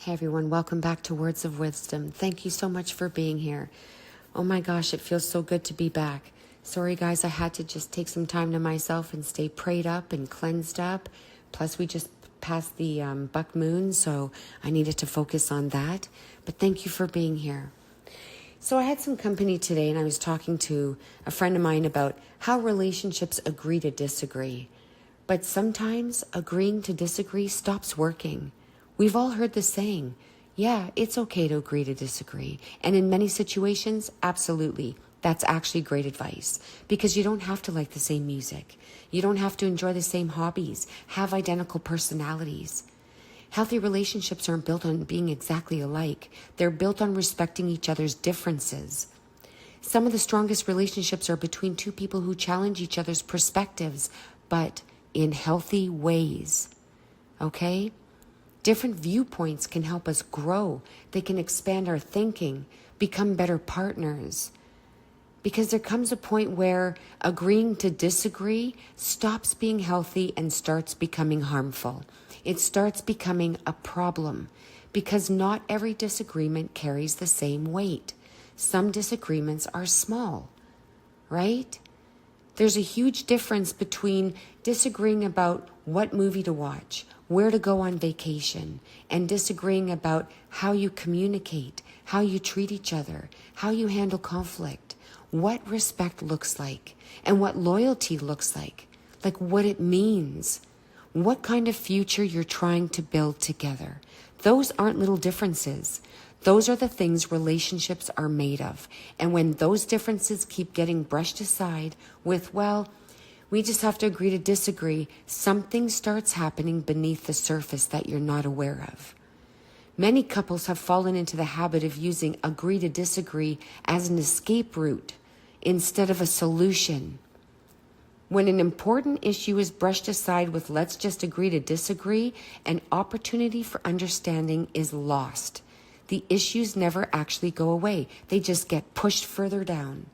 Hey everyone, welcome back to Words of Wisdom. Thank you so much for being here. Oh my gosh, it feels so good to be back. Sorry guys, I had to just take some time to myself and stay prayed up and cleansed up. Plus we just passed the buck moon, so I needed to focus on that. But thank you for being here. So I had some company today and I was talking to a friend of mine about how relationships agree to disagree. But sometimes agreeing to disagree stops working. We've all heard the saying, yeah, it's okay to agree to disagree. And in many situations, absolutely. That's actually great advice because you don't have to like the same music. You don't have to enjoy the same hobbies, have identical personalities. Healthy relationships aren't built on being exactly alike. They're built on respecting each other's differences. Some of the strongest relationships are between two people who challenge each other's perspectives, but in healthy ways. Okay? Different viewpoints can help us grow. They can expand our thinking, become better partners. Because there comes a point where agreeing to disagree stops being healthy and starts becoming harmful. It starts becoming a problem because not every disagreement carries the same weight. Some disagreements are small, right? There's a huge difference between disagreeing about what movie to watch, where to go on vacation, and disagreeing about how you communicate, how you treat each other, how you handle conflict, what respect looks like, and what loyalty looks like what it means, what kind of future you're trying to build together. Those aren't little differences. Those are the things relationships are made of. And when those differences keep getting brushed aside with, well, we just have to agree to disagree, something starts happening beneath the surface that you're not aware of. Many couples have fallen into the habit of using agree to disagree as an escape route instead of a solution. When an important issue is brushed aside with let's just agree to disagree, an opportunity for understanding is lost. The issues never actually go away. They just get pushed further down.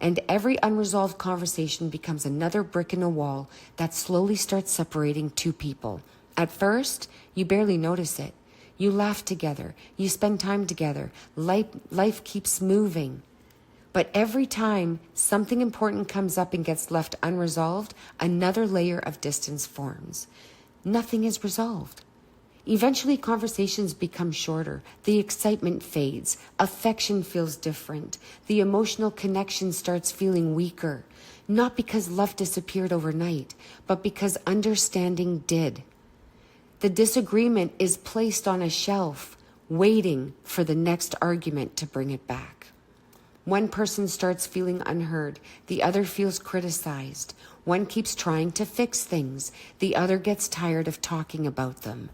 And every unresolved conversation becomes another brick in a wall that slowly starts separating two people. At first, you barely notice it. You laugh together. You spend time together. Life keeps moving. But every time something important comes up and gets left unresolved, another layer of distance forms. Nothing is resolved. Eventually, conversations become shorter. The excitement fades. Affection feels different. The emotional connection starts feeling weaker. Not because love disappeared overnight, but because understanding did. The disagreement is placed on a shelf, waiting for the next argument to bring it back. One person starts feeling unheard. The other feels criticized. One keeps trying to fix things. The other gets tired of talking about them.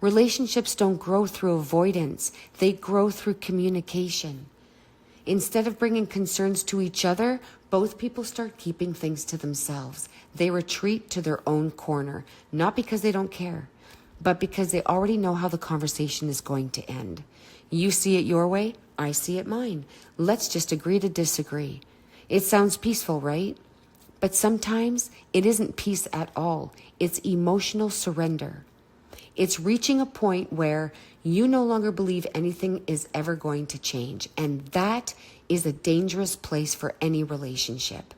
Relationships don't grow through avoidance. They grow through communication. Instead of bringing concerns to each other, both people start keeping things to themselves. They retreat to their own corner, not because they don't care, but because they already know how the conversation is going to end. You see it your way, I see it mine. Let's just agree to disagree. It sounds peaceful, right? But sometimes it isn't peace at all. It's emotional surrender. It's reaching a point where you no longer believe anything is ever going to change. And that is a dangerous place for any relationship.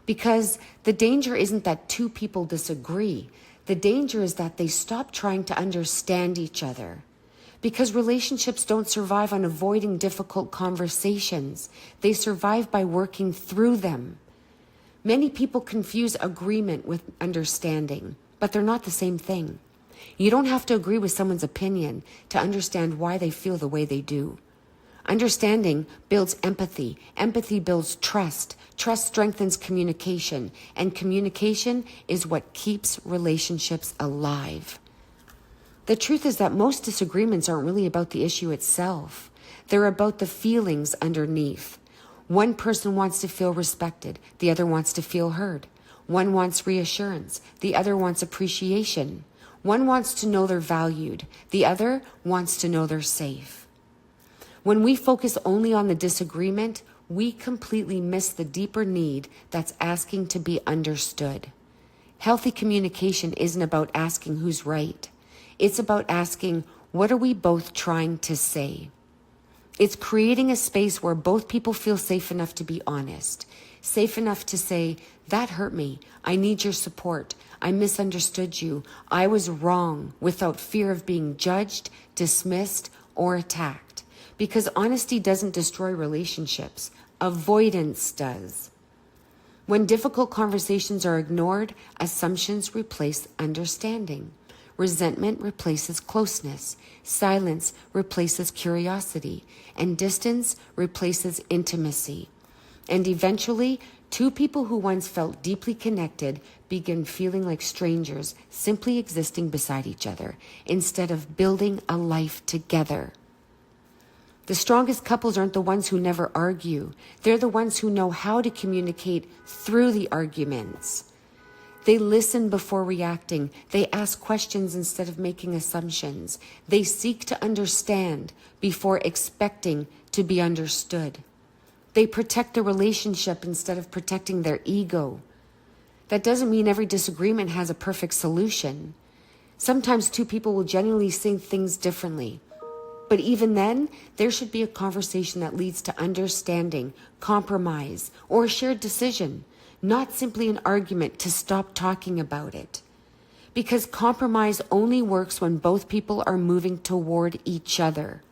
Because the danger isn't that two people disagree. The danger is that they stop trying to understand each other. Because relationships don't survive on avoiding difficult conversations. They survive by working through them. Many people confuse agreement with understanding, but they're not the same thing. You don't have to agree with someone's opinion to understand why they feel the way they do. Understanding builds empathy. Empathy builds trust. Trust strengthens communication. And communication is what keeps relationships alive. The truth is that most disagreements aren't really about the issue itself. They're about the feelings underneath. One person wants to feel respected. The other wants to feel heard. One wants reassurance. The other wants appreciation. One wants to know they're valued. The other wants to know they're safe. When we focus only on the disagreement, we completely miss the deeper need that's asking to be understood. Healthy communication isn't about asking who's right. It's about asking, What are we both trying to say? It's creating a space where both people feel safe enough to be honest, safe enough to say, that hurt me. I need your support. I misunderstood you. I was wrong, without fear of being judged, dismissed, or attacked. Because honesty doesn't destroy relationships. Avoidance does. When difficult conversations are ignored, assumptions replace understanding. Resentment replaces closeness. Silence replaces curiosity. And distance replaces intimacy. And eventually, two people who once felt deeply connected begin feeling like strangers, simply existing beside each other, instead of building a life together. The strongest couples aren't the ones who never argue. They're the ones who know how to communicate through the arguments. They listen before reacting. They ask questions instead of making assumptions. They seek to understand before expecting to be understood. They protect the relationship instead of protecting their ego. That doesn't mean every disagreement has a perfect solution. Sometimes two people will genuinely see things differently. But even then, there should be a conversation that leads to understanding, compromise, or a shared decision, not simply an argument to stop talking about it. Because compromise only works when both people are moving toward each other.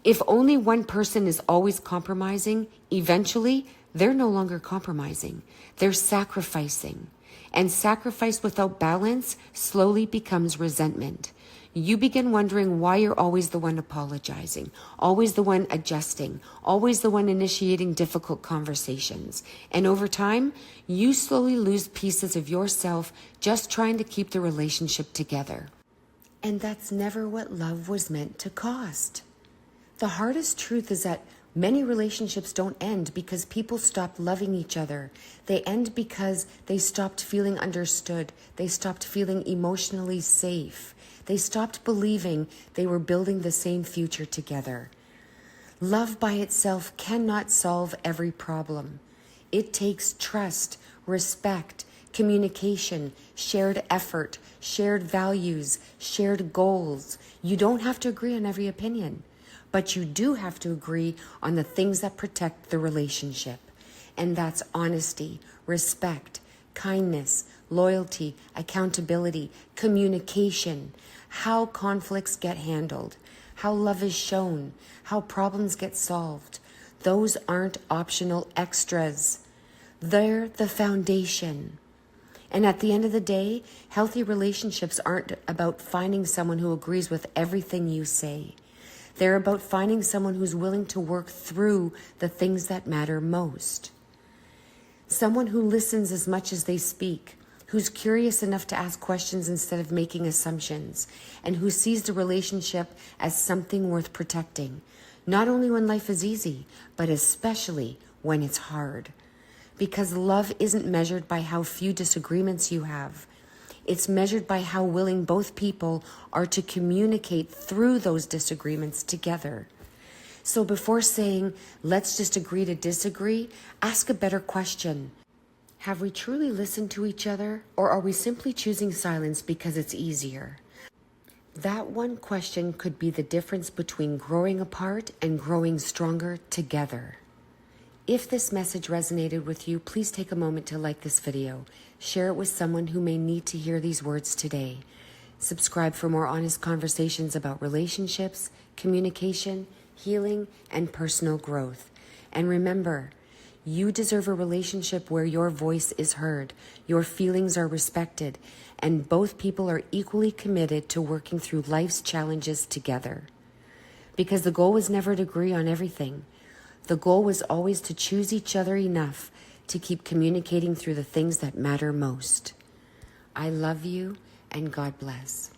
If only one person is always compromising, eventually they're no longer compromising. They're sacrificing. And sacrifice without balance slowly becomes resentment. You begin wondering why you're always the one apologizing, always the one adjusting, always the one initiating difficult conversations. And over time, you slowly lose pieces of yourself just trying to keep the relationship together. And that's never what love was meant to cost. The hardest truth is that many relationships don't end because people stop loving each other. They end because they stopped feeling understood. They stopped feeling emotionally safe. They stopped believing they were building the same future together. Love by itself cannot solve every problem. It takes trust, respect, communication, shared effort, shared values, shared goals. You don't have to agree on every opinion, but you do have to agree on the things that protect the relationship. And that's honesty, respect, kindness, loyalty, accountability, communication, how conflicts get handled, how love is shown, how problems get solved. Those aren't optional extras. They're the foundation. And at the end of the day, healthy relationships aren't about finding someone who agrees with everything you say. They're about finding someone who's willing to work through the things that matter most. Someone who listens as much as they speak, who's curious enough to ask questions instead of making assumptions, and who sees the relationship as something worth protecting, not only when life is easy, but especially when it's hard. Because love isn't measured by how few disagreements you have. It's measured by how willing both people are to communicate through those disagreements together. So before saying, let's just agree to disagree, ask a better question. Have we truly listened to each other, or are we simply choosing silence because it's easier? That one question could be the difference between growing apart and growing stronger together. If this message resonated with you, please take a moment to like this video. Share it with someone who may need to hear these words today. Subscribe for more honest conversations about relationships, communication, healing, and personal growth. And remember, you deserve a relationship where your voice is heard, your feelings are respected, and both people are equally committed to working through life's challenges together. Because the goal was never to agree on everything. The goal was always to choose each other enough to keep communicating through the things that matter most. I love you, and God bless.